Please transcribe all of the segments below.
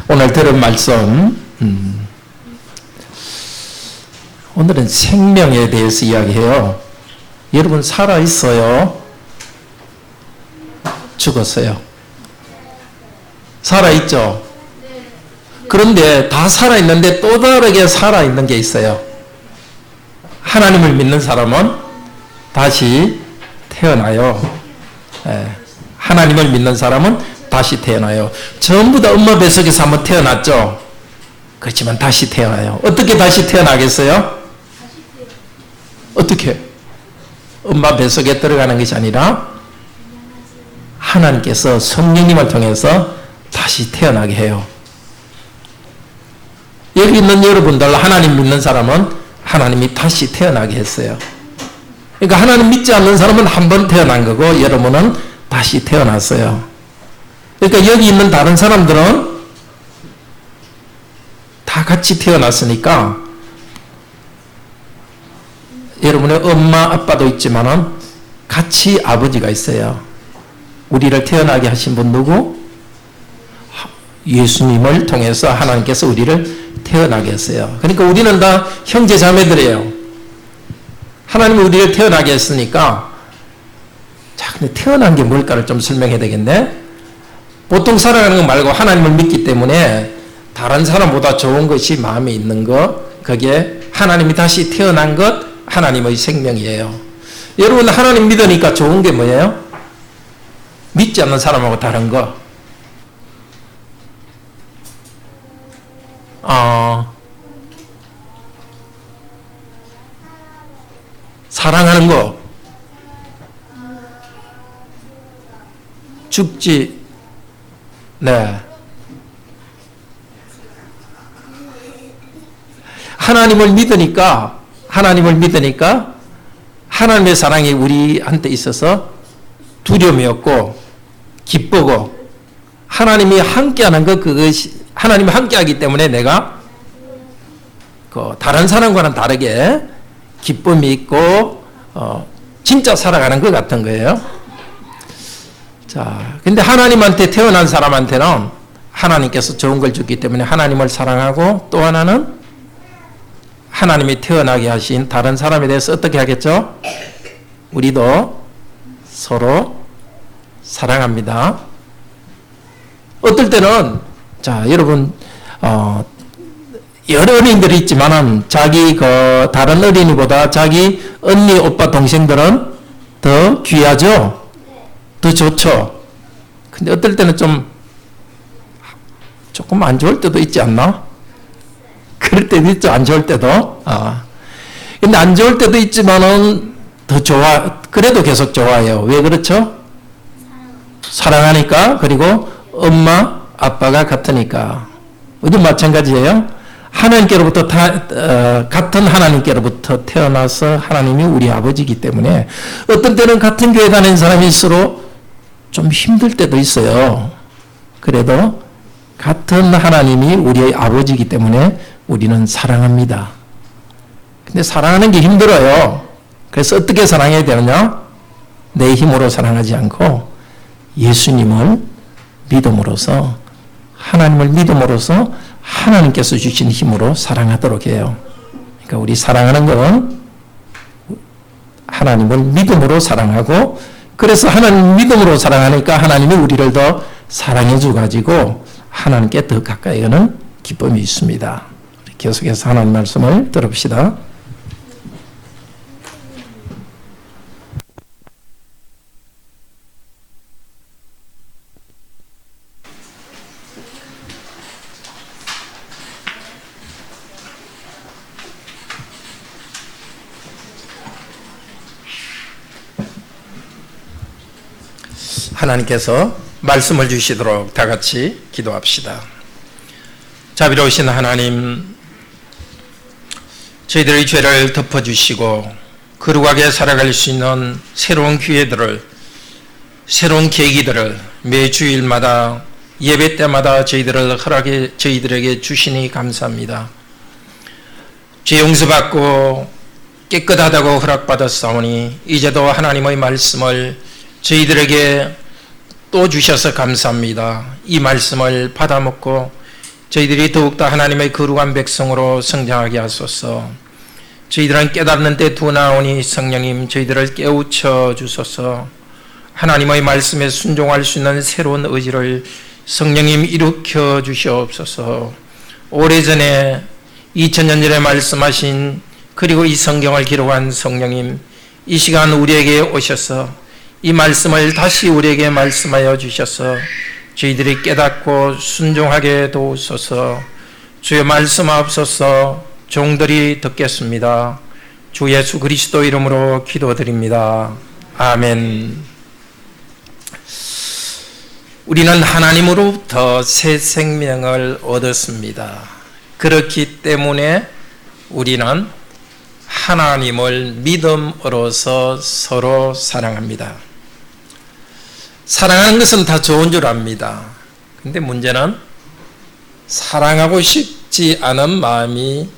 오늘 들은 말씀, 오늘은 생명에 대해서 이야기해요. 여러분 살아있어요? 죽었어요? 살아있죠? 그런데 다 살아있는데 또 다르게 살아있는 게 있어요. 하나님을 믿는 사람은 다시 태어나요. 하나님을 믿는 사람은 다시 태어나요. 전부 다 엄마 뱃속에서 한번 태어났죠. 그렇지만 다시 태어나요. 어떻게 다시 태어나겠어요? 어떻게? 엄마 뱃속에 들어가는 것이 아니라 하나님께서 성령님을 통해서 다시 태어나게 해요. 여기 있는 여러분들 하나님 믿는 사람은 하나님이 다시 태어나게 했어요. 그러니까 하나님 믿지 않는 사람은 한 번 태어난 거고 여러분은 다시 태어났어요. 그러니까 여기 있는 다른 사람들은 다 같이 태어났으니까 여러분의 엄마 아빠도 있지만은 같이 아버지가 있어요. 우리를 태어나게 하신 분 누구? 예수님을 통해서 하나님께서 우리를 태어나게 했어요. 그러니까 우리는 다 형제 자매들이에요. 하나님이 우리를 태어나게 했으니까 자, 근데 태어난 게 뭘까를 좀 설명해야 되겠네. 보통 살아가는 거 말고 하나님을 믿기 때문에 다른 사람보다 좋은 것이 마음에 있는 것, 그게 하나님이 다시 태어난 것, 하나님의 생명이에요. 여러분 하나님 믿으니까 좋은 게 뭐예요? 믿지 않는 사람하고 다른 거. 사랑하는 거. 죽지. 네. 하나님을 믿으니까 하나님의 사랑이 우리한테 있어서 두려움이 없고 기쁘고 하나님이 함께하는 것, 그것이 하나님이 함께하기 때문에 내가 다른 사람과는 다르게 기쁨이 있고 진짜 살아가는 것 같은 거예요. 자, 근데 하나님한테 태어난 사람한테는 하나님께서 좋은 걸 줬기 때문에 하나님을 사랑하고, 또 하나는 하나님이 태어나게 하신 다른 사람에 대해서 어떻게 하겠죠? 우리도 서로 사랑합니다. 어떨 때는 자, 여러분 여러 어린이들이 있지만은 자기 다른 어린이보다 자기 언니, 오빠, 동생들은 더 귀하죠? 더 좋죠? 근데 어떨 때는 조금 안 좋을 때도 있지 않나? 그럴 때도 있죠. 안 좋을 때도. 근데 안 좋을 때도 있지만은 더 그래도 계속 좋아해요. 왜 그렇죠? 사랑하니까. 그리고 엄마, 아빠가 같으니까. 우리 마찬가지예요. 하나님께로부터 같은 하나님께로부터 태어나서 하나님이 우리 아버지이기 때문에 어떤 때는 같은 교회 다니는 사람일수록 좀 힘들 때도 있어요. 그래도 같은 하나님이 우리의 아버지이기 때문에 우리는 사랑합니다. 근데 사랑하는 게 힘들어요. 그래서 어떻게 사랑해야 되느냐? 내 힘으로 사랑하지 않고 예수님을 믿음으로써, 하나님을 믿음으로써 하나님께서 주신 힘으로 사랑하도록 해요. 그러니까 우리 사랑하는 건 하나님을 믿음으로 사랑하고, 그래서 하나님 믿음으로 사랑하니까 하나님이 우리를 더 사랑해 주가지고 하나님께 더 가까이 가는 기쁨이 있습니다. 계속해서 하나님 말씀을 들어봅시다. 하나님께서 말씀을 주시도록 다 같이 기도합시다. 자비로우신 하나님, 저희들의 죄를 덮어주시고 거룩하게 살아갈 수 있는 새로운 기회들을, 새로운 계기들을 매 주일마다 예배 때마다 저희들에게 주시니 감사합니다. 죄 용서받고 깨끗하다고 허락받았사오니 이제도 하나님의 말씀을 저희들에게 또 주셔서 감사합니다. 이 말씀을 받아먹고 저희들이 더욱더 하나님의 거룩한 백성으로 성장하게 하소서. 저희들은 깨닫는 데 두나오니 성령님 저희들을 깨우쳐 주소서. 하나님의 말씀에 순종할 수 있는 새로운 의지를 성령님 일으켜 주시옵소서. 오래전에 2000년 전에 말씀하신 그리고 이 성경을 기록한 성령님, 이 시간 우리에게 오셔서 이 말씀을 다시 우리에게 말씀하여 주셔서 저희들이 깨닫고 순종하게 도우소서. 주의 말씀하옵소서. 종들이 듣겠습니다. 주 예수 그리스도 이름으로 기도드립니다. 아멘. 우리는 하나님으로부터 새 생명을 얻었습니다. 그렇기 때문에 우리는 하나님을 믿음으로써 서로 사랑합니다. 사랑하는 것은 다 좋은 줄 압니다. 근데 문제는 사랑하고 싶지 않은 마음이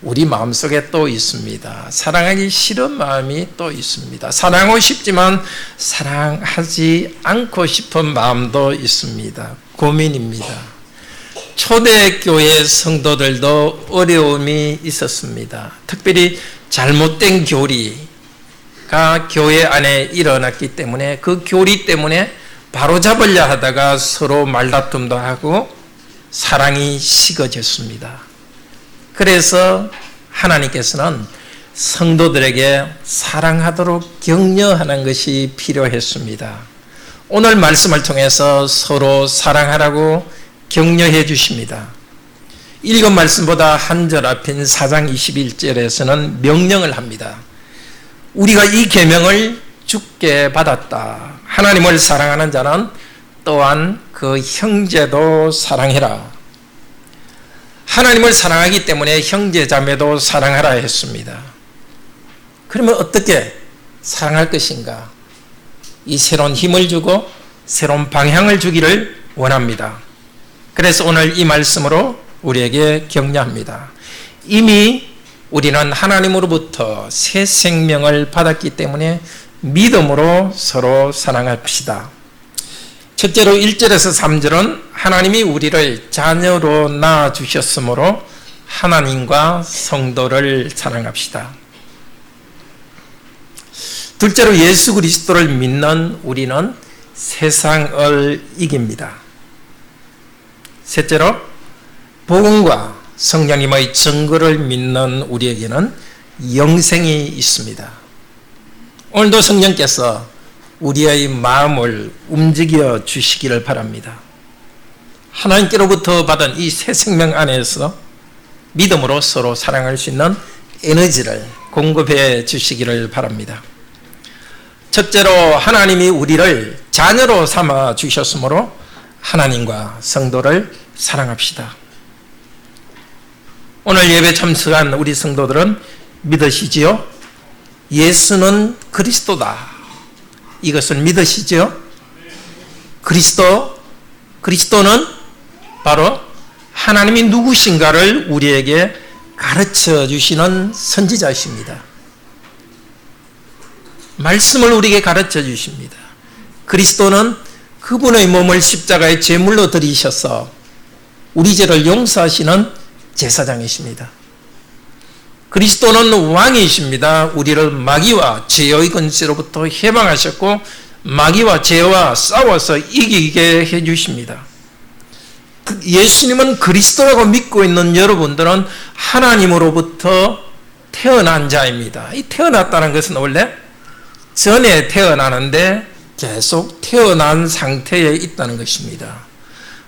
우리 마음속에 또 있습니다. 사랑하기 싫은 마음이 또 있습니다. 사랑하고 싶지만 사랑하지 않고 싶은 마음도 있습니다. 고민입니다. 초대교회 성도들도 어려움이 있었습니다. 특별히 잘못된 교리가 교회 안에 일어났기 때문에 그 교리 때문에 바로잡으려 하다가 서로 말다툼도 하고 사랑이 식어졌습니다. 그래서 하나님께서는 성도들에게 사랑하도록 격려하는 것이 필요했습니다. 오늘 말씀을 통해서 서로 사랑하라고 격려해 주십니다. 읽은 말씀보다 한 절 앞인 4장 21절에서는 명령을 합니다. 우리가 이 계명을 주께 받았다. 하나님을 사랑하는 자는 또한 그 형제도 사랑해라. 하나님을 사랑하기 때문에 형제 자매도 사랑하라 했습니다. 그러면 어떻게 사랑할 것인가? 이 새로운 힘을 주고 새로운 방향을 주기를 원합니다. 그래서 오늘 이 말씀으로 우리에게 격려합니다. 이미 우리는 하나님으로부터 새 생명을 받았기 때문에 믿음으로 서로 사랑합시다. 첫째로 1절에서 3절은 하나님이 우리를 자녀로 낳아주셨으므로 하나님과 성도를 사랑합시다. 둘째로 예수 그리스도를 믿는 우리는 세상을 이깁니다. 셋째로 복음과 성령님의 증거를 믿는 우리에게는 영생이 있습니다. 오늘도 성령께서 우리의 마음을 움직여 주시기를 바랍니다. 하나님께로부터 받은 이 새 생명 안에서 믿음으로 서로 사랑할 수 있는 에너지를 공급해 주시기를 바랍니다. 첫째로 하나님이 우리를 자녀로 삼아 주셨으므로 하나님과 성도를 사랑합시다. 오늘 예배 참석한 우리 성도들은 믿으시지요? 예수는 그리스도다. 이것을 믿으시죠? 그리스도는 바로 하나님이 누구신가를 우리에게 가르쳐 주시는 선지자이십니다. 말씀을 우리에게 가르쳐 주십니다. 그리스도는 그분의 몸을 십자가에 제물로 드리셔서 우리 죄를 용서하시는 제사장이십니다. 그리스도는 왕이십니다. 우리를 마귀와 죄의 권세로부터 해방하셨고 마귀와 죄와 싸워서 이기게 해주십니다. 예수님은 그리스도라고 믿고 있는 여러분들은 하나님으로부터 태어난 자입니다. 이 태어났다는 것은 원래 전에 태어나는데 계속 태어난 상태에 있다는 것입니다.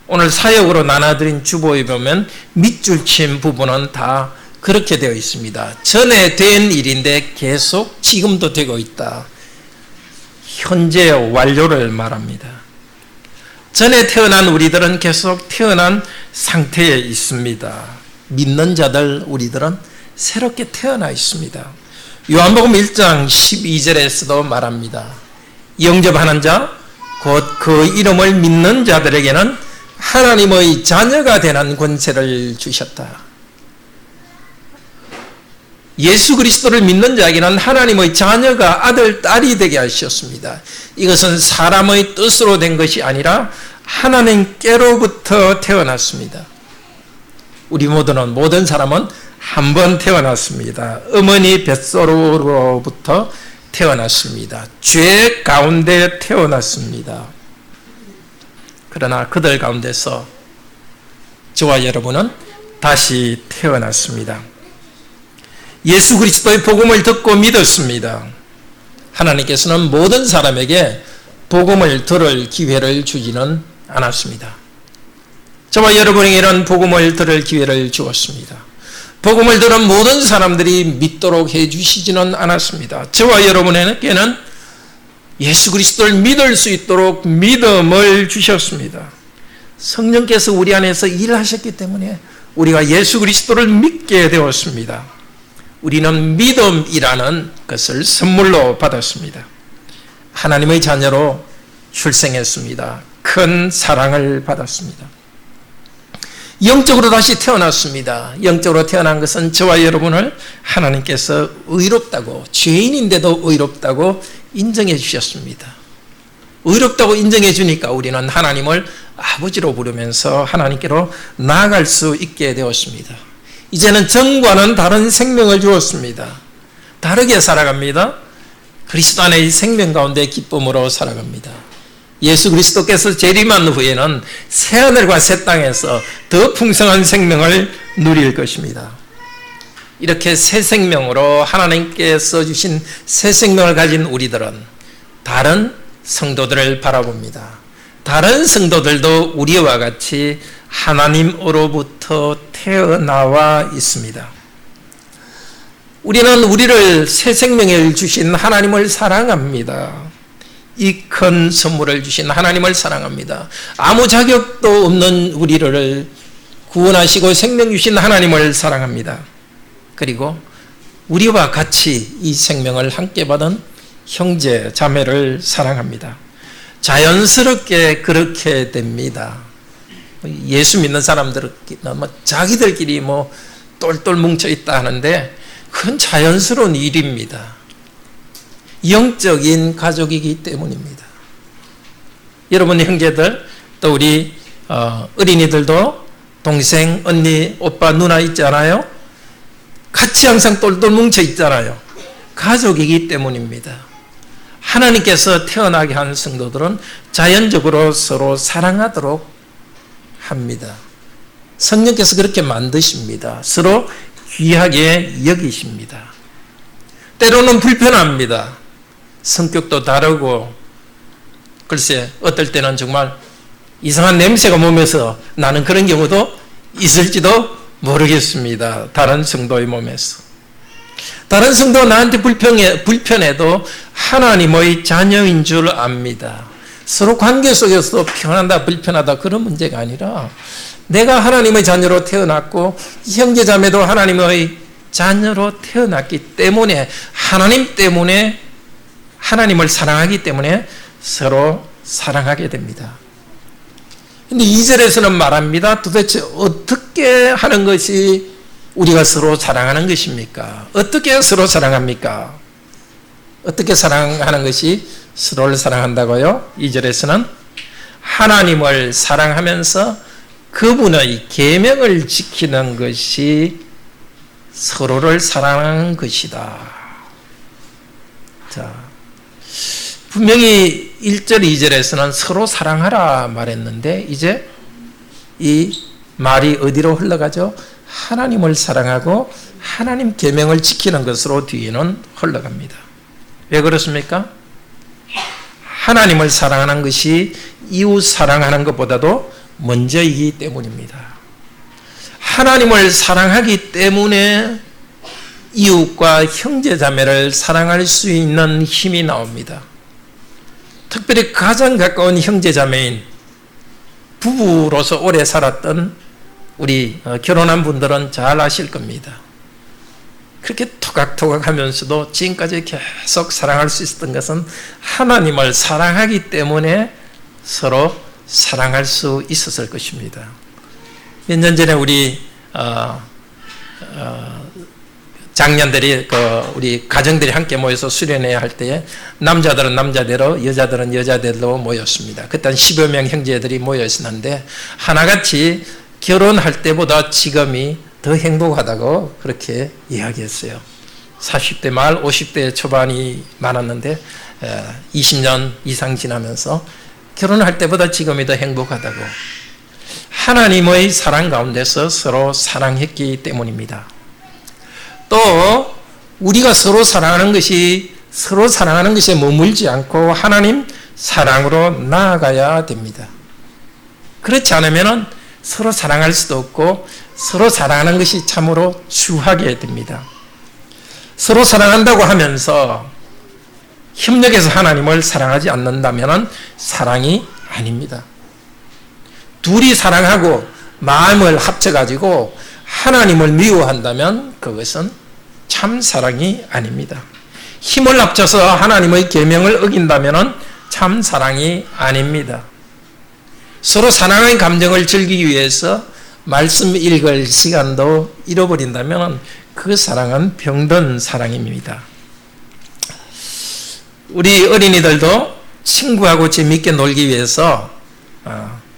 오늘 사역으로 나눠드린 주보에 보면 밑줄 친 부분은 다 그렇게 되어 있습니다. 전에 된 일인데 계속 지금도 되고 있다. 현재 완료를 말합니다. 전에 태어난 우리들은 계속 태어난 상태에 있습니다. 믿는 자들 우리들은 새롭게 태어나 있습니다. 요한복음 1장 12절에서도 말합니다. 영접하는 자, 곧 그 이름을 믿는 자들에게는 하나님의 자녀가 되는 권세를 주셨다. 예수 그리스도를 믿는 자에게는 하나님의 자녀가 아들, 딸이 되게 하셨습니다. 이것은 사람의 뜻으로 된 것이 아니라 하나님께로부터 태어났습니다. 우리 모든 사람은 한 번 태어났습니다. 어머니 뱃속으로부터 태어났습니다. 죄 가운데 태어났습니다. 그러나 그들 가운데서 저와 여러분은 다시 태어났습니다. 예수 그리스도의 복음을 듣고 믿었습니다. 하나님께서는 모든 사람에게 복음을 들을 기회를 주지는 않았습니다. 저와 여러분에게는 복음을 들을 기회를 주었습니다. 복음을 들은 모든 사람들이 믿도록 해주시지는 않았습니다. 저와 여러분에게는 예수 그리스도를 믿을 수 있도록 믿음을 주셨습니다. 성령께서 우리 안에서 일하셨기 때문에 우리가 예수 그리스도를 믿게 되었습니다. 우리는 믿음이라는 것을 선물로 받았습니다. 하나님의 자녀로 출생했습니다. 큰 사랑을 받았습니다. 영적으로 다시 태어났습니다. 영적으로 태어난 것은 저와 여러분을 하나님께서 의롭다고, 죄인인데도 의롭다고 인정해 주셨습니다. 의롭다고 인정해 주니까 우리는 하나님을 아버지로 부르면서 하나님께로 나아갈 수 있게 되었습니다. 이제는 전과는 다른 생명을 주었습니다. 다르게 살아갑니다. 그리스도 안의 생명 가운데 기쁨으로 살아갑니다. 예수 그리스도께서 재림한 후에는 새하늘과 새 땅에서 더 풍성한 생명을 누릴 것입니다. 이렇게 새 생명으로 하나님께서 주신 새 생명을 가진 우리들은 다른 성도들을 바라봅니다. 다른 성도들도 우리와 같이 하나님으로부터 태어나와 있습니다. 우리는 우리를 새 생명을 주신 하나님을 사랑합니다. 이 큰 선물을 주신 하나님을 사랑합니다. 아무 자격도 없는 우리를 구원하시고 생명 주신 하나님을 사랑합니다. 그리고 우리와 같이 이 생명을 함께 받은 형제, 자매를 사랑합니다. 자연스럽게 그렇게 됩니다. 예수 믿는 사람들은 자기들끼리 똘똘 뭉쳐 있다 하는데 그건 자연스러운 일입니다. 영적인 가족이기 때문입니다. 여러분 형제들, 또 우리 어린이들도 동생, 언니, 오빠, 누나 있잖아요. 같이 항상 똘똘 뭉쳐 있잖아요. 가족이기 때문입니다. 하나님께서 태어나게 한 성도들은 자연적으로 서로 사랑하도록 합니다. 성령께서 그렇게 만드십니다. 서로 귀하게 여기십니다. 때로는 불편합니다. 성격도 다르고, 글쎄 어떨 때는 정말 이상한 냄새가 몸에서 나는 그런 경우도 있을지도 모르겠습니다. 다른 성도의 몸에서. 다른 성도가 나한테 불편해도 하나님의 자녀인 줄 압니다. 서로 관계 속에서도 편하다 불편하다 그런 문제가 아니라 내가 하나님의 자녀로 태어났고 형제자매도 하나님의 자녀로 태어났기 때문에 하나님 때문에 하나님을 사랑하기 때문에 서로 사랑하게 됩니다. 근데 2절에서는 말합니다. 도대체 어떻게 하는 것이 우리가 서로 사랑하는 것입니까? 어떻게 서로 사랑합니까? 어떻게 사랑하는 것이 서로를 사랑한다고요? 2절에서는 하나님을 사랑하면서 그분의 계명을 지키는 것이 서로를 사랑하는 것이다. 자, 분명히 1절, 2절에서는 서로 사랑하라 말했는데 이제 이 말이 어디로 흘러가죠? 하나님을 사랑하고 하나님 계명을 지키는 것으로 뒤에는 흘러갑니다. 왜 그렇습니까? 하나님을 사랑하는 것이 이웃 사랑하는 것보다도 먼저이기 때문입니다. 하나님을 사랑하기 때문에 이웃과 형제자매를 사랑할 수 있는 힘이 나옵니다. 특별히 가장 가까운 형제자매인 부부로서 오래 살았던 우리 결혼한 분들은 잘 아실 겁니다. 그렇게 토각토각 하면서도 지금까지 계속 사랑할 수 있었던 것은 하나님을 사랑하기 때문에 서로 사랑할 수 있었을 것입니다. 몇 년 전에 우리 장년들이 우리 가정들이 함께 모여서 수련회를 할 때에 남자들은 남자대로 여자들은 여자대로 모였습니다. 그때 한 10여 명 형제들이 모여 있었는데 하나같이 결혼할 때보다 지금이 더 행복하다고 그렇게 이야기했어요. 40대 말 50대 초반이 많았는데 20년 이상 지나면서 결혼할 때보다 지금이 더 행복하다고. 하나님의 사랑 가운데서 서로 사랑했기 때문입니다. 또 우리가 서로 사랑하는 것에 머물지 않고 하나님 사랑으로 나아가야 됩니다. 그렇지 않으면 서로 사랑할 수도 없고 서로 사랑하는 것이 참으로 추하게 됩니다. 서로 사랑한다고 하면서 협력해서 하나님을 사랑하지 않는다면 사랑이 아닙니다. 둘이 사랑하고 마음을 합쳐가지고 하나님을 미워한다면 그것은 참 사랑이 아닙니다. 힘을 합쳐서 하나님의 계명을 어긴다면 참 사랑이 아닙니다. 서로 사랑의 감정을 즐기기 위해서 말씀 읽을 시간도 잃어버린다면 그 사랑은 병든 사랑입니다. 우리 어린이들도 친구하고 재미있게 놀기 위해서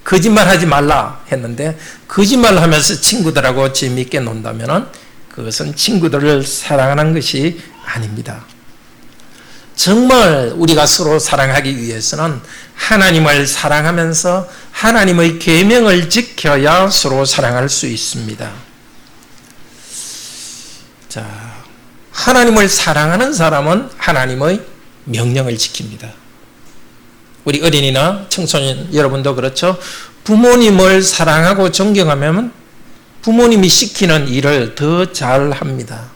거짓말하지 말라 했는데 거짓말을 하면서 친구들하고 재미있게 논다면 그것은 친구들을 사랑하는 것이 아닙니다. 정말 우리가 서로 사랑하기 위해서는 하나님을 사랑하면서 하나님의 계명을 지켜야 서로 사랑할 수 있습니다. 자, 하나님을 사랑하는 사람은 하나님의 명령을 지킵니다. 우리 어린이나 청소년 여러분도 그렇죠. 부모님을 사랑하고 존경하면 부모님이 시키는 일을 더 잘합니다.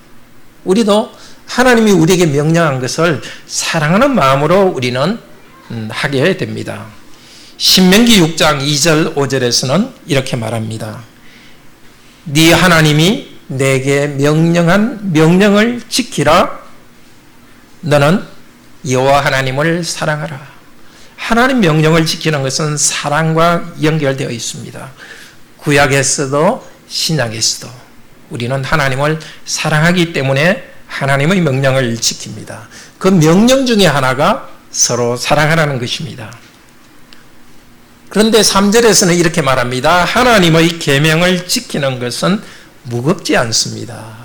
우리도 하나님이 우리에게 명령한 것을 사랑하는 마음으로 우리는 하게 됩니다. 신명기 6장 2절 5절에서는 이렇게 말합니다. 네 하나님이 내게 명령한 명령을 지키라. 너는 여호와 하나님을 사랑하라. 하나님 명령을 지키는 것은 사랑과 연결되어 있습니다. 구약에서도 신약에서도 우리는 하나님을 사랑하기 때문에 하나님의 명령을 지킵니다. 그 명령 중에 하나가 서로 사랑하라는 것입니다. 그런데 3절에서는 이렇게 말합니다. 하나님의 계명을 지키는 것은 무겁지 않습니다.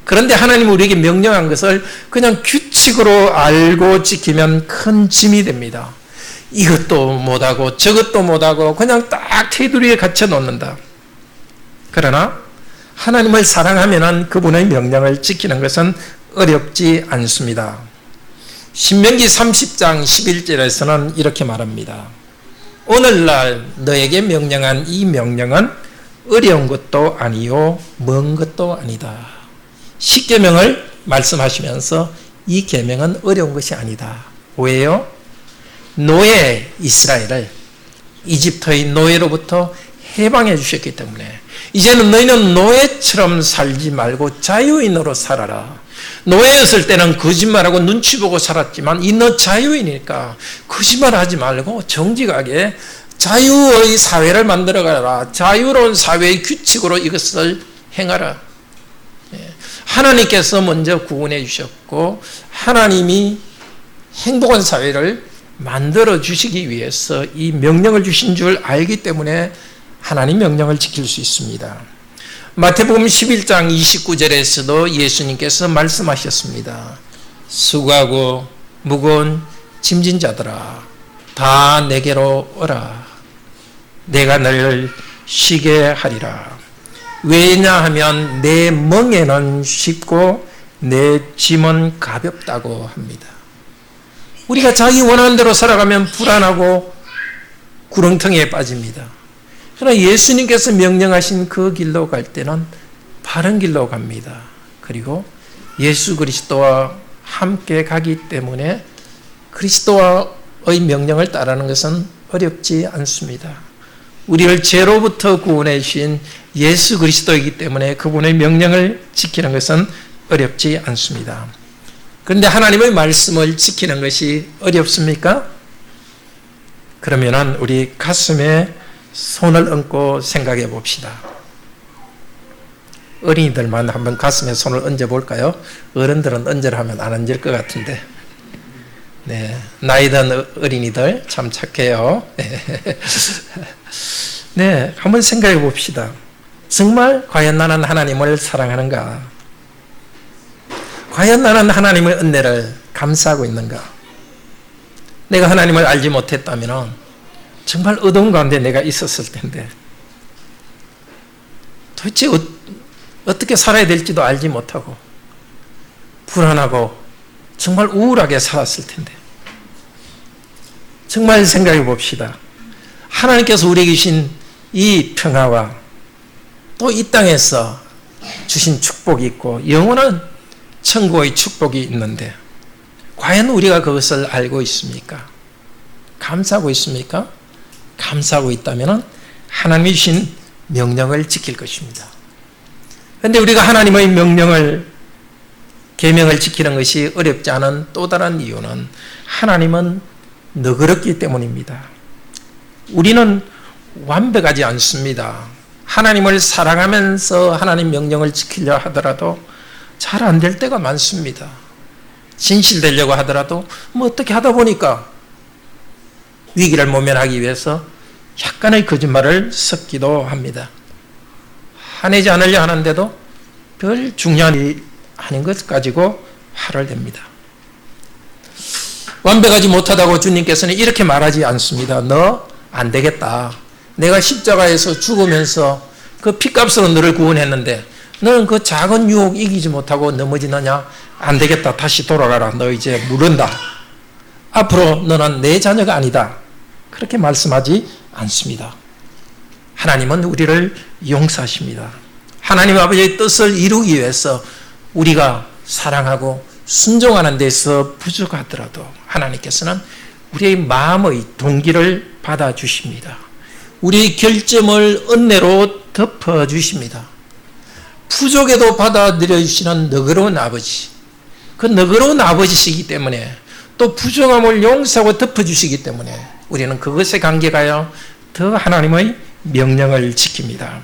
그런데 하나님이 우리에게 명령한 것을 그냥 규칙으로 알고 지키면 큰 짐이 됩니다. 이것도 못하고 저것도 못하고 그냥 딱 테두리에 갇혀 놓는다. 그러나 하나님을 사랑하면 그분의 명령을 지키는 것은 어렵지 않습니다. 신명기 30장 11절에서는 이렇게 말합니다. 오늘날 너에게 명령한 이 명령은 어려운 것도 아니요 먼 것도 아니다. 십계명을 말씀하시면서 이 계명은 어려운 것이 아니다. 왜요? 노예 이스라엘을 이집트의 노예로부터 해방해 주셨기 때문에 이제는 너희는 노예처럼 살지 말고 자유인으로 살아라. 노예였을 때는 거짓말하고 눈치 보고 살았지만 이 너 자유인이니까 거짓말하지 말고 정직하게 자유의 사회를 만들어가라. 자유로운 사회의 규칙으로 이것을 행하라. 하나님께서 먼저 구원해 주셨고 하나님이 행복한 사회를 만들어 주시기 위해서 이 명령을 주신 줄 알기 때문에 하나님 명령을 지킬 수 있습니다. 마태복음 11장 29절에서도 예수님께서 말씀하셨습니다. 수고하고 무거운 짐진 자들아 다 내게로 오라. 내가 너를 쉬게 하리라. 왜냐하면 내 멍에는 쉽고 내 짐은 가볍다고 합니다. 우리가 자기 원하는 대로 살아가면 불안하고 구렁텅이에 빠집니다. 그러나 예수님께서 명령하신 그 길로 갈 때는 바른 길로 갑니다. 그리고 예수 그리스도와 함께 가기 때문에 그리스도의 명령을 따르는 것은 어렵지 않습니다. 우리를 죄로부터 구원해 주신 예수 그리스도이기 때문에 그분의 명령을 지키는 것은 어렵지 않습니다. 그런데 하나님의 말씀을 지키는 것이 어렵습니까? 그러면 우리 가슴에 손을 얹고 생각해 봅시다. 어린이들만 한번 가슴에 손을 얹어 볼까요? 어른들은 얹으라 하면 안 얹을 것 같은데. 네, 나이 든 어린이들 참 착해요. 네, 한번 생각해 봅시다. 정말 과연 나는 하나님을 사랑하는가? 과연 나는 하나님의 은혜를 감사하고 있는가? 내가 하나님을 알지 못했다면 정말 어두운 가운데 내가 있었을 텐데 도대체 어떻게 살아야 될지도 알지 못하고 불안하고 정말 우울하게 살았을 텐데 정말 생각해 봅시다. 하나님께서 우리에게 주신 이 평화와 또 이 땅에서 주신 축복이 있고 영원한 천국의 축복이 있는데 과연 우리가 그것을 알고 있습니까? 감사하고 있습니까? 감사하고 있다면 하나님이 주신 명령을 지킬 것입니다. 그런데 우리가 하나님의 명령을 계명을 지키는 것이 어렵지 않은 또 다른 이유는 하나님은 너그럽기 때문입니다. 우리는 완벽하지 않습니다. 하나님을 사랑하면서 하나님 명령을 지키려 하더라도 잘 안 될 때가 많습니다. 진실되려고 하더라도 뭐 어떻게 하다 보니까 위기를 모면하기 위해서 약간의 거짓말을 섞기도 합니다. 화내지 않으려 하는데도 별 중요한 일이 아닌 것 가지고 화를 냅니다. 완벽하지 못하다고 주님께서는 이렇게 말하지 않습니다. 너 안 되겠다. 내가 십자가에서 죽으면서 그 피값으로 너를 구원했는데 너는 그 작은 유혹 이기지 못하고 넘어지느냐? 안 되겠다. 다시 돌아가라. 너 이제 물른다. 앞으로 너는 내 자녀가 아니다. 그렇게 말씀하지 않습니다. 하나님은 우리를 용서하십니다. 하나님 아버지의 뜻을 이루기 위해서 우리가 사랑하고 순종하는 데서 부족하더라도 하나님께서는 우리의 마음의 동기를 받아주십니다. 우리의 결점을 은혜로 덮어주십니다. 부족에도 받아들여 주시는 너그러운 아버지, 그 너그러운 아버지시기 때문에 또 부족함을 용서하고 덮어주시기 때문에 우리는 그것에 감격하여 더 하나님의 명령을 지킵니다.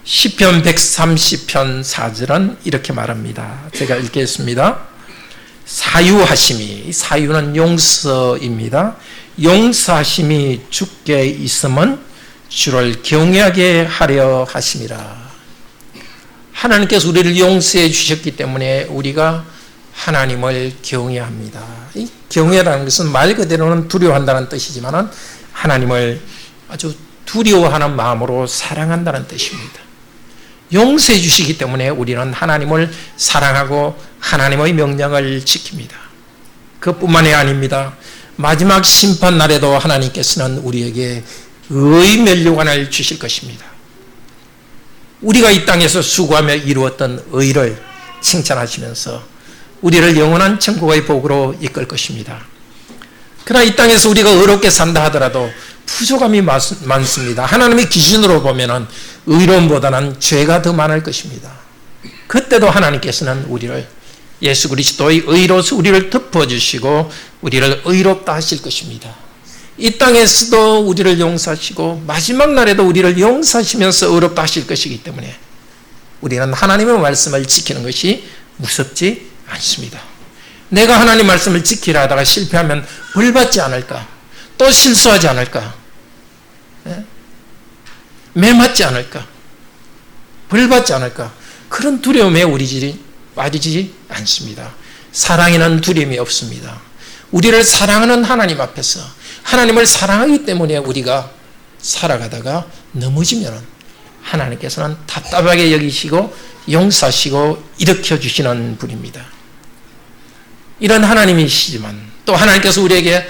시편 130편 4절은 이렇게 말합니다. 제가 읽겠습니다. 사유하심이, 사유는 용서입니다. 용서하심이 주께 있음은 주를 경외하게 하려 하심이라. 하나님께서 우리를 용서해 주셨기 때문에 우리가 하나님을 경외합니다. 이 경외라는 것은 말 그대로는 두려워한다는 뜻이지만 하나님을 아주 두려워하는 마음으로 사랑한다는 뜻입니다. 용서해 주시기 때문에 우리는 하나님을 사랑하고 하나님의 명령을 지킵니다. 그뿐만이 아닙니다. 마지막 심판날에도 하나님께서는 우리에게 의의 면류관을 주실 것입니다. 우리가 이 땅에서 수고하며 이루었던 의를 칭찬하시면서 우리를 영원한 천국의 복으로 이끌 것입니다. 그러나 이 땅에서 우리가 의롭게 산다 하더라도 부족함이 많습니다. 하나님의 기준으로 보면 의로움보다는 죄가 더 많을 것입니다. 그때도 하나님께서는 우리를 예수 그리스도의 의로서 우리를 덮어주시고 우리를 의롭다 하실 것입니다. 이 땅에서도 우리를 용서하시고 마지막 날에도 우리를 용서하시면서 의롭다 하실 것이기 때문에 우리는 하나님의 말씀을 지키는 것이 무섭지 않습니다. 내가 하나님 말씀을 지키려 하다가 실패하면 벌 받지 않을까? 또 실수하지 않을까? 매 맞지 않을까? 벌 받지 않을까? 그런 두려움에 우리 빠지지 않습니다. 사랑에는 두려움이 없습니다. 우리를 사랑하는 하나님 앞에서 하나님을 사랑하기 때문에 우리가 살아가다가 넘어지면 하나님께서는 답답하게 여기시고 용서하시고 일으켜주시는 분입니다. 이런 하나님이시지만 또 하나님께서 우리에게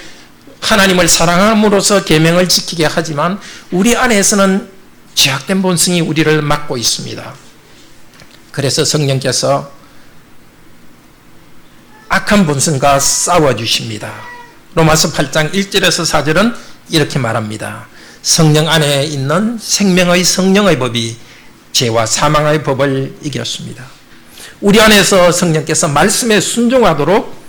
하나님을 사랑함으로써 계명을 지키게 하지만 우리 안에서는 죄악된 본성이 우리를 막고 있습니다. 그래서 성령께서 악한 본성과 싸워주십니다. 로마서 8장 1절에서 4절은 이렇게 말합니다. 성령 안에 있는 생명의 성령의 법이 죄와 사망의 법을 이겼습니다. 우리 안에서 성령께서 말씀에 순종하도록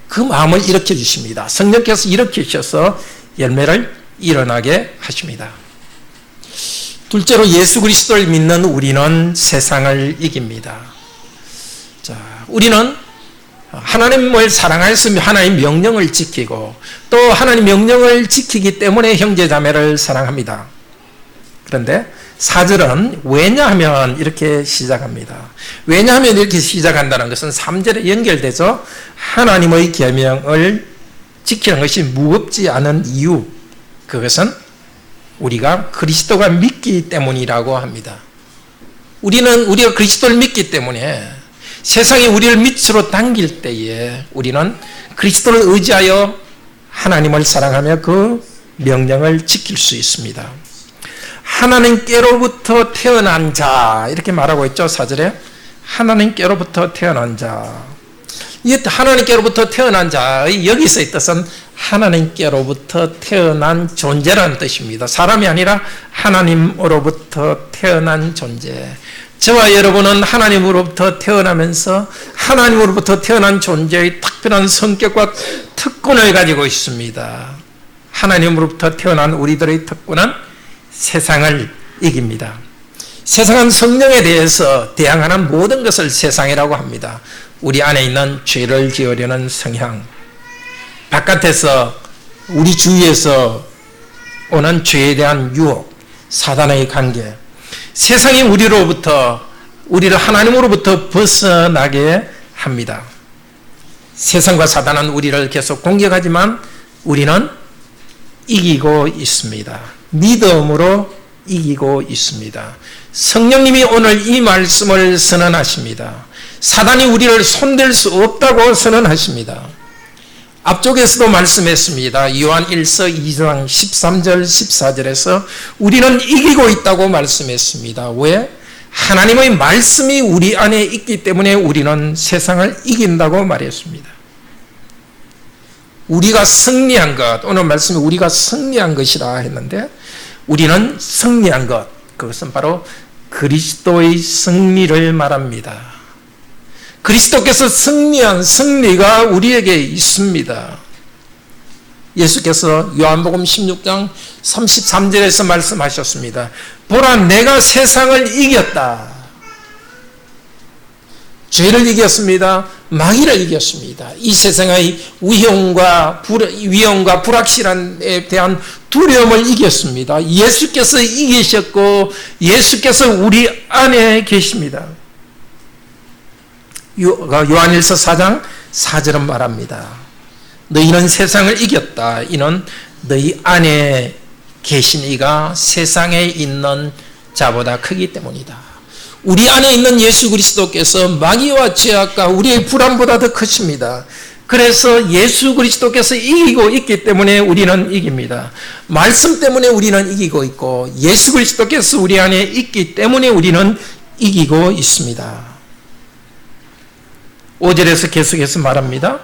그 마음을 일으켜 주십니다. 성령께서 일으키셔서 열매를 일어나게 하십니다. 둘째로 예수 그리스도를 믿는 우리는 세상을 이깁니다. 자, 우리는 하나님을 사랑하였으며 하나님 명령을 지키고 또 하나님 명령을 지키기 때문에 형제 자매를 사랑합니다. 그런데 4절은 왜냐하면 이렇게 시작합니다. 왜냐하면 이렇게 시작한다는 것은 3절에 연결되죠. 하나님의 계명을 지키는 것이 무겁지 않은 이유, 그것은 우리가 그리스도가 믿기 때문이라고 합니다. 우리가 그리스도를 믿기 때문에 세상이 우리를 밑으로 당길 때에 우리는 그리스도를 의지하여 하나님을 사랑하며 그 명령을 지킬 수 있습니다. 하나님께로부터 태어난 자, 이렇게 말하고 있죠. 4절에 하나님께로부터 태어난 자. 이 하나님께로부터 태어난 자의 여기서의 뜻은 하나님께로부터 태어난 존재라는 뜻입니다. 사람이 아니라 하나님으로부터 태어난 존재. 저와 여러분은 하나님으로부터 태어나면서 하나님으로부터 태어난 존재의 특별한 성격과 특권을 가지고 있습니다. 하나님으로부터 태어난 우리들의 특권은 세상을 이깁니다. 세상은 성령에 대해서 대항하는 모든 것을 세상이라고 합니다. 우리 안에 있는 죄를 지으려는 성향, 바깥에서 우리 주위에서 오는 죄에 대한 유혹, 사단의 관계, 세상이 우리를 하나님으로부터 벗어나게 합니다. 세상과 사단은 우리를 계속 공격하지만 우리는 이기고 있습니다. 믿음으로 이기고 있습니다. 성령님이 오늘 이 말씀을 선언하십니다. 사단이 우리를 손댈 수 없다고 선언하십니다. 앞쪽에서도 말씀했습니다. 요한 1서 2장 13절 14절에서 우리는 이기고 있다고 말씀했습니다. 왜? 하나님의 말씀이 우리 안에 있기 때문에 우리는 세상을 이긴다고 말했습니다. 우리가 승리한 것, 오늘 말씀에 우리가 승리한 것이라 했는데 우리는 승리한 것, 그것은 바로 그리스도의 승리를 말합니다. 그리스도께서 승리한 승리가 우리에게 있습니다. 예수께서 요한복음 16장 33절에서 말씀하셨습니다. 보라, 내가 세상을 이겼다. 죄를 이겼습니다. 마귀를 이겼습니다. 이 세상의 위험과 불확실함에 대한 두려움을 이겼습니다. 예수께서 이기셨고 예수께서 우리 안에 계십니다. 요한일서 4장 4절은 말합니다. 너희는 세상을 이겼다. 이는 너희 안에 계신 이가 세상에 있는 자보다 크기 때문이다. 우리 안에 있는 예수 그리스도께서 마귀와 죄악과 우리의 불안보다 더 크십니다. 그래서 예수 그리스도께서 이기고 있기 때문에 우리는 이깁니다. 말씀 때문에 우리는 이기고 있고 예수 그리스도께서 우리 안에 있기 때문에 우리는 이기고 있습니다. 5절에서 계속해서 말합니다.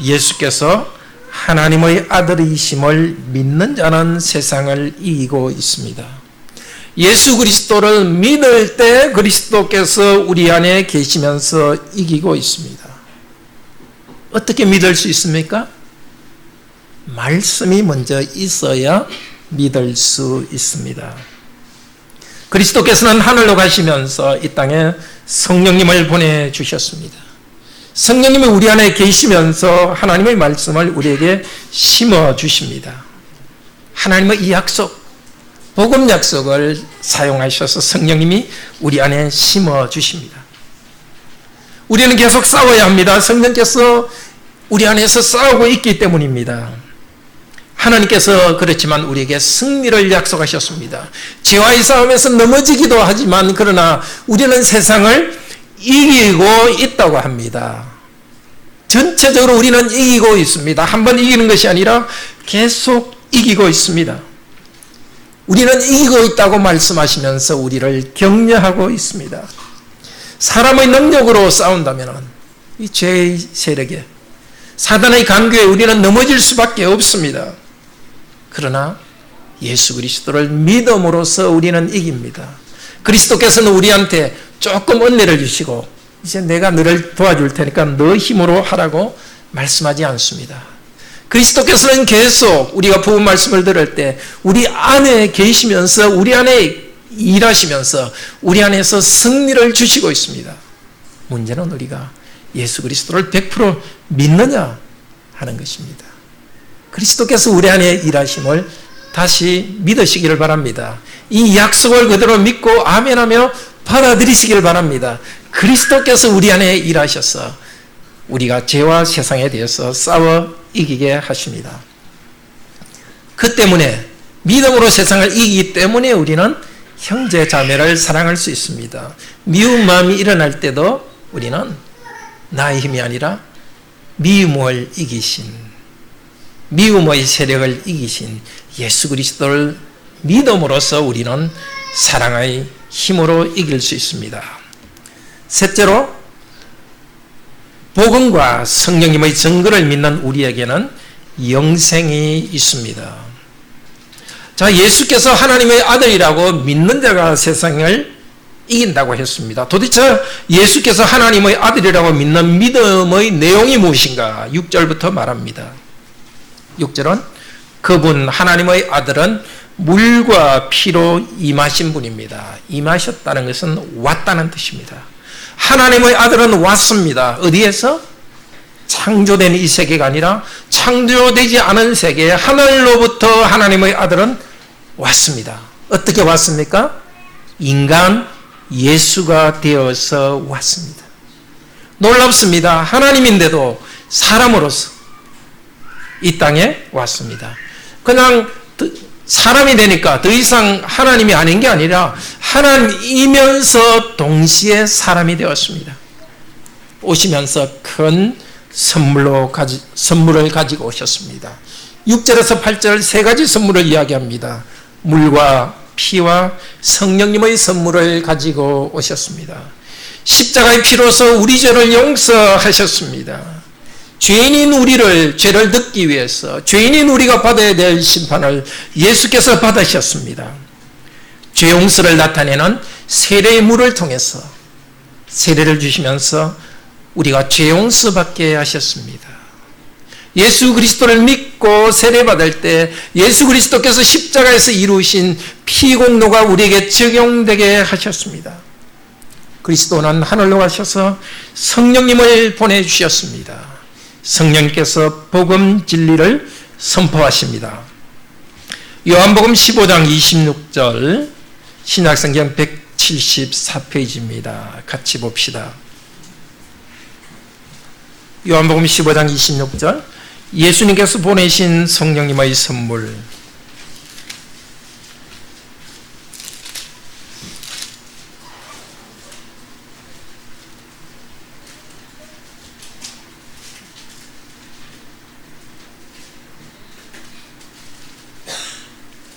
예수께서 하나님의 아들이심을 믿는 자는 세상을 이기고 있습니다. 예수 그리스도를 믿을 때 그리스도께서 우리 안에 계시면서 이기고 있습니다. 어떻게 믿을 수 있습니까? 말씀이 먼저 있어야 믿을 수 있습니다. 그리스도께서는 하늘로 가시면서 이 땅에 성령님을 보내주셨습니다. 성령님이 우리 안에 계시면서 하나님의 말씀을 우리에게 심어주십니다. 하나님의 이 약속, 복음 약속을 사용하셔서 성령님이 우리 안에 심어주십니다. 우리는 계속 싸워야 합니다. 성령께서 우리 안에서 싸우고 있기 때문입니다. 하나님께서 그렇지만 우리에게 승리를 약속하셨습니다. 죄와의 싸움에서 넘어지기도 하지만 그러나 우리는 세상을 이기고 있다고 합니다. 전체적으로 우리는 이기고 있습니다. 한번 이기는 것이 아니라 계속 이기고 있습니다. 우리는 이기고 있다고 말씀하시면서 우리를 격려하고 있습니다. 사람의 능력으로 싸운다면 이 죄의 세력에 사단의 간교에 우리는 넘어질 수밖에 없습니다. 그러나 예수 그리스도를 믿음으로써 우리는 이깁니다. 그리스도께서는 우리한테 조금 은혜를 주시고 이제 내가 너를 도와줄 테니까 너 힘으로 하라고 말씀하지 않습니다. 그리스도께서는 계속 우리가 복음 말씀을 들을 때 우리 안에 계시면서 우리 안에 일하시면서 우리 안에서 승리를 주시고 있습니다. 문제는 우리가 예수 그리스도를 100% 믿느냐 하는 것입니다. 그리스도께서 우리 안에 일하심을 다시 믿으시기를 바랍니다. 이 약속을 그대로 믿고 아멘하며 받아들이시기를 바랍니다. 그리스도께서 우리 안에 일하셔서 우리가 죄와 세상에 대해서 싸워 이기게 하십니다. 그 때문에 믿음으로 세상을 이기기 때문에 우리는 형제 자매를 사랑할 수 있습니다. 미운 마음이 일어날 때도 우리는 나의 힘이 아니라 미움을 이기신, 미움의 세력을 이기신 예수 그리스도를 믿음으로써 우리는 사랑의 힘으로 이길 수 있습니다. 셋째로, 복음과 성령님의 증거를 믿는 우리에게는 영생이 있습니다. 자, 예수께서 하나님의 아들이라고 믿는 자가 세상을 이긴다고 했습니다. 도대체 예수께서 하나님의 아들이라고 믿는 믿음의 내용이 무엇인가? 6절부터 말합니다. 6절은 그분 하나님의 아들은 물과 피로 임하신 분입니다. 임하셨다는 것은 왔다는 뜻입니다. 하나님의 아들은 왔습니다. 어디에서? 창조된 이 세계가 아니라 창조되지 않은 세계, 하늘로부터 하나님의 아들은 왔습니다. 어떻게 왔습니까? 인간 예수가 되어서 왔습니다. 놀랍습니다. 하나님인데도 사람으로서 이 땅에 왔습니다. 그냥 사람이 되니까 더 이상 하나님이 아닌 게 아니라 하나님이면서 동시에 사람이 되었습니다. 오시면서 큰 선물을 가지고 오셨습니다. 6절에서 8절 세 가지 선물을 이야기합니다. 물과 피와 성령님의 선물을 가지고 오셨습니다. 십자가의 피로서 우리 죄를 용서하셨습니다. 죄인인 우리를 죄를 듣기 위해서 죄인인 우리가 받아야 될 심판을 예수께서 받으셨습니다. 죄 용서를 나타내는 세례의 물을 통해서 세례를 주시면서 우리가 죄 용서받게 하셨습니다. 예수 그리스도를 믿고 세례받을 때 예수 그리스도께서 십자가에서 이루신 피공로가 우리에게 적용되게 하셨습니다. 그리스도는 하늘로 가셔서 성령님을 보내주셨습니다. 성령께서 복음 진리를 선포하십니다. 요한복음 15장 26절 신약성경 174페이지입니다. 같이 봅시다. 요한복음 15장 26절 예수님께서 보내신 성령님의 선물.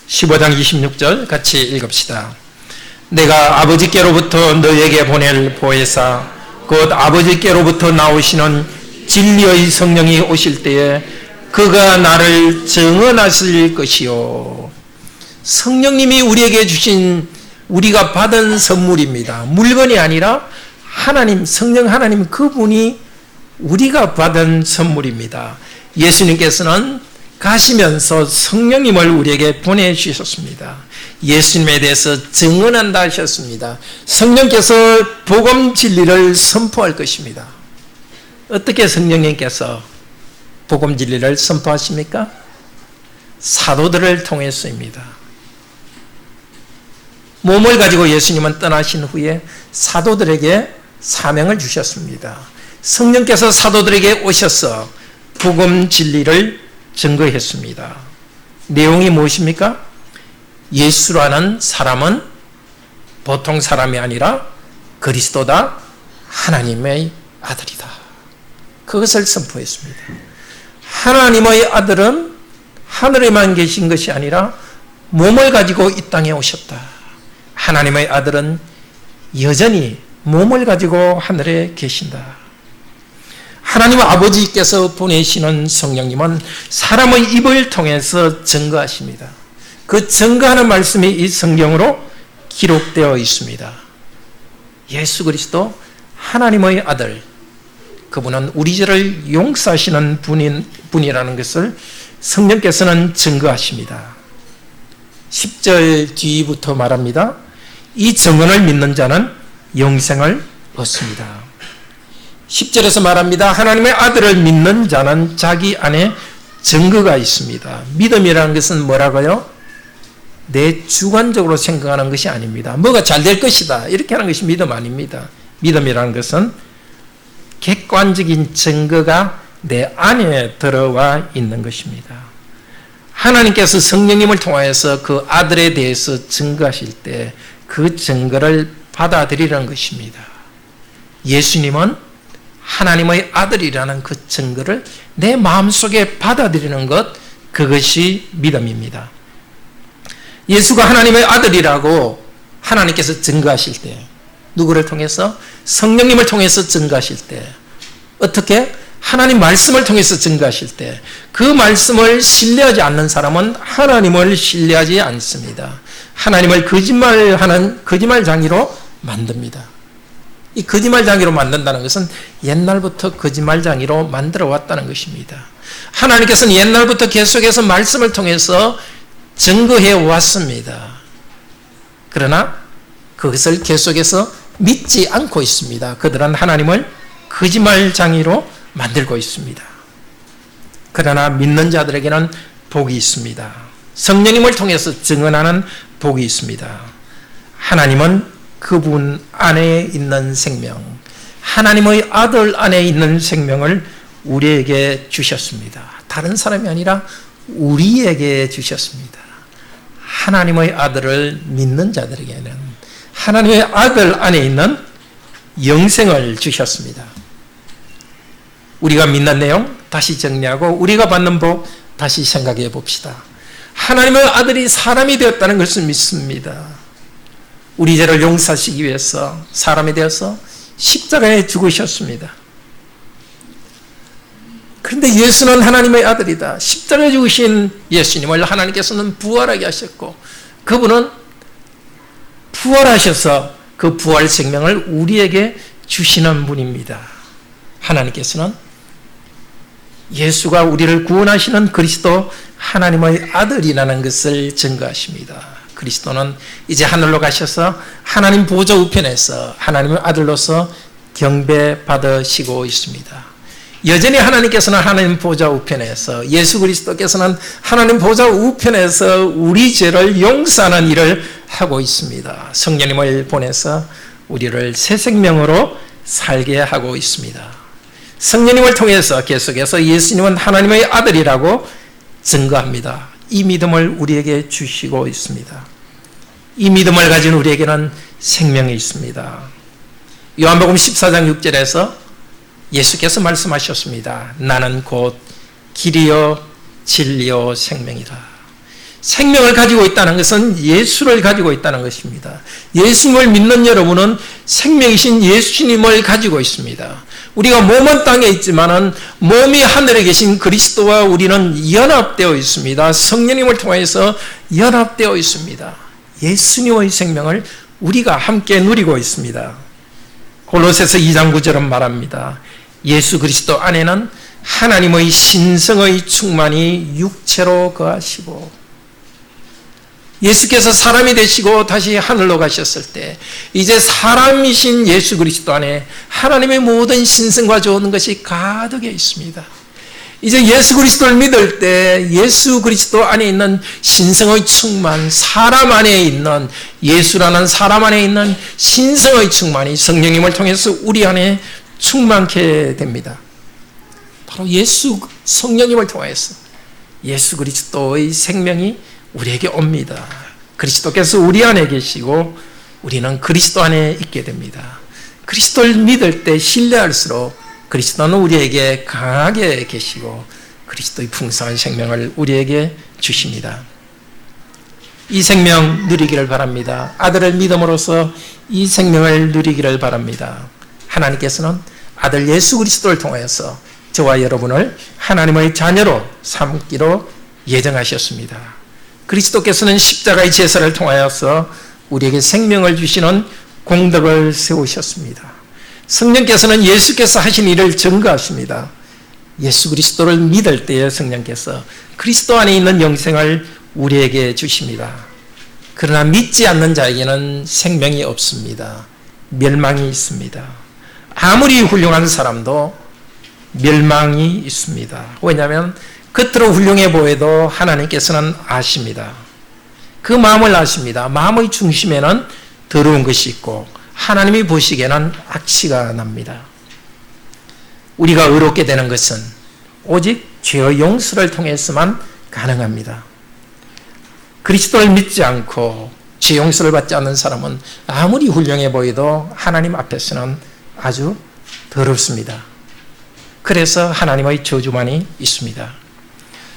(15장 26절) 같이 읽읍시다. 내가 아버지께로부터 너에게 보낼 보혜사 곧 아버지께로부터 나오시는 진리의 성령이 오실 때에 그가 나를 증언하실 것이요. 성령님이 우리에게 주신 우리가 받은 선물입니다. 물건이 아니라 하나님, 성령 하나님 그분이 우리가 받은 선물입니다. 예수님께서는 가시면서 성령님을 우리에게 보내주셨습니다. 예수님에 대해서 증언한다 하셨습니다. 성령께서 복음 진리를 선포할 것입니다. 어떻게 성령님께서 복음 진리를 선포하십니까? 사도들을 통해서입니다. 몸을 가지고 예수님은 떠나신 후에 사도들에게 사명을 주셨습니다. 성령께서 사도들에게 오셔서 복음 진리를 증거했습니다. 내용이 무엇입니까? 예수라는 사람은 보통 사람이 아니라 그리스도다, 하나님의 아들이다. 그것을 선포했습니다. 하나님의 아들은 하늘에만 계신 것이 아니라 몸을 가지고 이 땅에 오셨다. 하나님의 아들은 여전히 몸을 가지고 하늘에 계신다. 하나님 아버지께서 보내시는 성령님은 사람의 입을 통해서 증거하십니다. 그 증거하는 말씀이 이 성경으로 기록되어 있습니다. 예수 그리스도 하나님의 아들, 그분은 우리 죄를 용서하시는 분이라는 것을 성령께서는 증거하십니다. 10절 뒤부터 말합니다. 이 증언을 믿는 자는 영생을 얻습니다. 10절에서 말합니다. 하나님의 아들을 믿는 자는 자기 안에 증거가 있습니다. 믿음이라는 것은 뭐라고요? 내 주관적으로 생각하는 것이 아닙니다. 뭐가 잘 될 것이다 이렇게 하는 것이 믿음 아닙니다. 믿음이라는 것은 객관적인 증거가 내 안에 들어와 있는 것입니다. 하나님께서 성령님을 통하여서 그 아들에 대해서 증거하실 때 그 증거를 받아들이는 것입니다. 예수님은 하나님의 아들이라는 그 증거를 내 마음속에 받아들이는 것, 그것이 믿음입니다. 예수가 하나님의 아들이라고 하나님께서 증거하실 때, 누구를 통해서? 성령님을 통해서 증거하실 때, 어떻게? 하나님 말씀을 통해서 증거하실 때, 그 말씀을 신뢰하지 않는 사람은 하나님을 신뢰하지 않습니다. 하나님을 거짓말장이로 만듭니다. 이 거짓말장이로 만든다는 것은 옛날부터 거짓말장이로 만들어 왔다는 것입니다. 하나님께서는 옛날부터 계속해서 말씀을 통해서 증거해 왔습니다. 그러나 그것을 계속해서 믿지 않고 있습니다. 그들은 하나님을 거짓말장이로 만들고 있습니다. 그러나 믿는 자들에게는 복이 있습니다. 성령님을 통해서 증언하는 복이 있습니다. 하나님은 그분 안에 있는 생명, 하나님의 아들 안에 있는 생명을 우리에게 주셨습니다. 다른 사람이 아니라 우리에게 주셨습니다. 하나님의 아들을 믿는 자들에게는 하나님의 아들 안에 있는 영생을 주셨습니다. 우리가 믿는 내용 다시 정리하고 우리가 받는 복 다시 생각해 봅시다. 하나님의 아들이 사람이 되었다는 것을 믿습니다. 우리 죄를 용서하시기 위해서 사람이 되어서 십자가에 죽으셨습니다. 그런데 예수는 하나님의 아들이다. 십자가에 죽으신 예수님을 하나님께서는 부활하게 하셨고, 그분은 부활하셔서 그 부활 생명을 우리에게 주시는 분입니다. 하나님께서는 예수가 우리를 구원하시는 그리스도 하나님의 아들이라는 것을 증거하십니다. 그리스도는 이제 하늘로 가셔서 하나님 보좌 우편에서 하나님의 아들로서 경배받으시고 있습니다. 여전히 하나님께서는 하나님 보좌 우편에서, 예수 그리스도께서는 하나님 보좌 우편에서 우리 죄를 용서하는 일을 하고 있습니다. 성령님을 보내서 우리를 새 생명으로 살게 하고 있습니다. 성령님을 통해서 계속해서 예수님은 하나님의 아들이라고 증거합니다. 이 믿음을 우리에게 주시고 있습니다. 이 믿음을 가진 우리에게는 생명이 있습니다. 요한복음 14장 6절에서 예수께서 말씀하셨습니다. 나는 곧 길이요 진리요 생명이라. 생명을 가지고 있다는 것은 예수를 가지고 있다는 것입니다. 예수님을 믿는 여러분은 생명이신 예수님을 가지고 있습니다. 우리가 몸은 땅에 있지만은 몸이 하늘에 계신 그리스도와 우리는 연합되어 있습니다. 성령님을 통해서 연합되어 있습니다. 예수님의 생명을 우리가 함께 누리고 있습니다. 골로새서 2장 9절은 말합니다. 예수 그리스도 안에는 하나님의 신성의 충만이 육체로 거하시고, 예수께서 사람이 되시고 다시 하늘로 가셨을 때 이제 사람이신 예수 그리스도 안에 하나님의 모든 신성과 좋은 것이 가득해 있습니다. 이제 예수 그리스도를 믿을 때 예수 그리스도 안에 있는 신성의 충만, 사람 안에 있는, 예수라는 사람 안에 있는 신성의 충만이 성령님을 통해서 우리 안에 충만케 됩니다. 바로 예수 성령님을 통해서 예수 그리스도의 생명이 우리에게 옵니다. 그리스도께서 우리 안에 계시고 우리는 그리스도 안에 있게 됩니다. 그리스도를 믿을 때 신뢰할수록 그리스도는 우리에게 강하게 계시고 그리스도의 풍성한 생명을 우리에게 주십니다. 이 생명 누리기를 바랍니다. 아들을 믿음으로써 이 생명을 누리기를 바랍니다. 하나님께서는 아들 예수 그리스도를 통해서 저와 여러분을 하나님의 자녀로 삼기로 예정하셨습니다. 그리스도께서는 십자가의 제사를 통하여서 우리에게 생명을 주시는 공덕을 세우셨습니다. 성령께서는 예수께서 하신 일을 증거하십니다. 예수 그리스도를 믿을 때에 성령께서 그리스도 안에 있는 영생을 우리에게 주십니다. 그러나 믿지 않는 자에게는 생명이 없습니다. 멸망이 있습니다. 아무리 훌륭한 사람도 멸망이 있습니다. 왜냐하면 겉으로 훌륭해 보여도 하나님께서는 아십니다. 그 마음을 아십니다. 마음의 중심에는 더러운 것이 있고 하나님이 보시기에는 악취가 납니다. 우리가 의롭게 되는 것은 오직 죄의 용서를 통해서만 가능합니다. 그리스도를 믿지 않고 죄 용서를 받지 않는 사람은 아무리 훌륭해 보여도 하나님 앞에서는 아주 더럽습니다. 그래서 하나님의 저주만이 있습니다.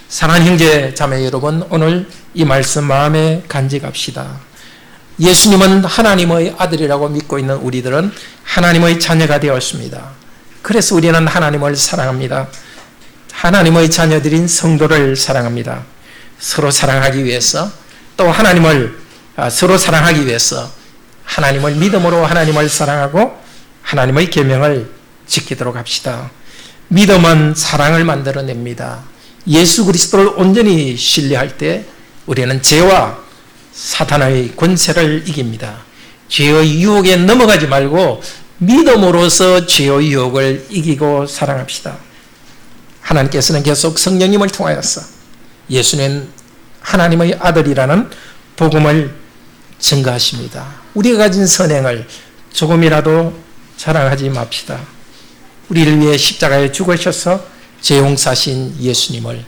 사랑하는 형제 자매 여러분, 오늘 이 말씀 마음에 간직합시다. 예수님은 하나님의 아들이라고 믿고 있는 우리들은 하나님의 자녀가 되었습니다. 그래서 우리는 하나님을 사랑합니다. 하나님의 자녀들인 성도를 사랑합니다. 서로 사랑하기 위해서, 또 하나님을 서로 사랑하기 위해서 하나님을 믿음으로 하나님을 사랑하고 하나님의 계명을 지키도록 합시다. 믿음은 사랑을 만들어냅니다. 예수 그리스도를 온전히 신뢰할 때 우리는 죄와 사탄의 권세를 이깁니다. 죄의 유혹에 넘어가지 말고 믿음으로써 죄의 유혹을 이기고 사랑합시다. 하나님께서는 계속 성령님을 통하여서 예수는 하나님의 아들이라는 복음을 증거하십니다. 우리가 가진 선행을 조금이라도 자랑하지 맙시다. 우리를 위해 십자가에 죽으셔서 죄 용서하신 예수님을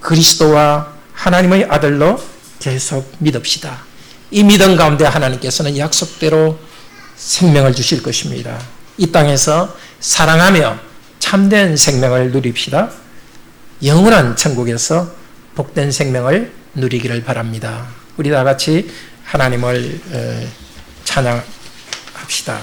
그리스도와 하나님의 아들로 계속 믿읍시다. 이 믿음 가운데 하나님께서는 약속대로 생명을 주실 것입니다. 이 땅에서 사랑하며 참된 생명을 누립시다. 영원한 천국에서 복된 생명을 누리기를 바랍니다. 우리 다 같이 하나님을 찬양합시다.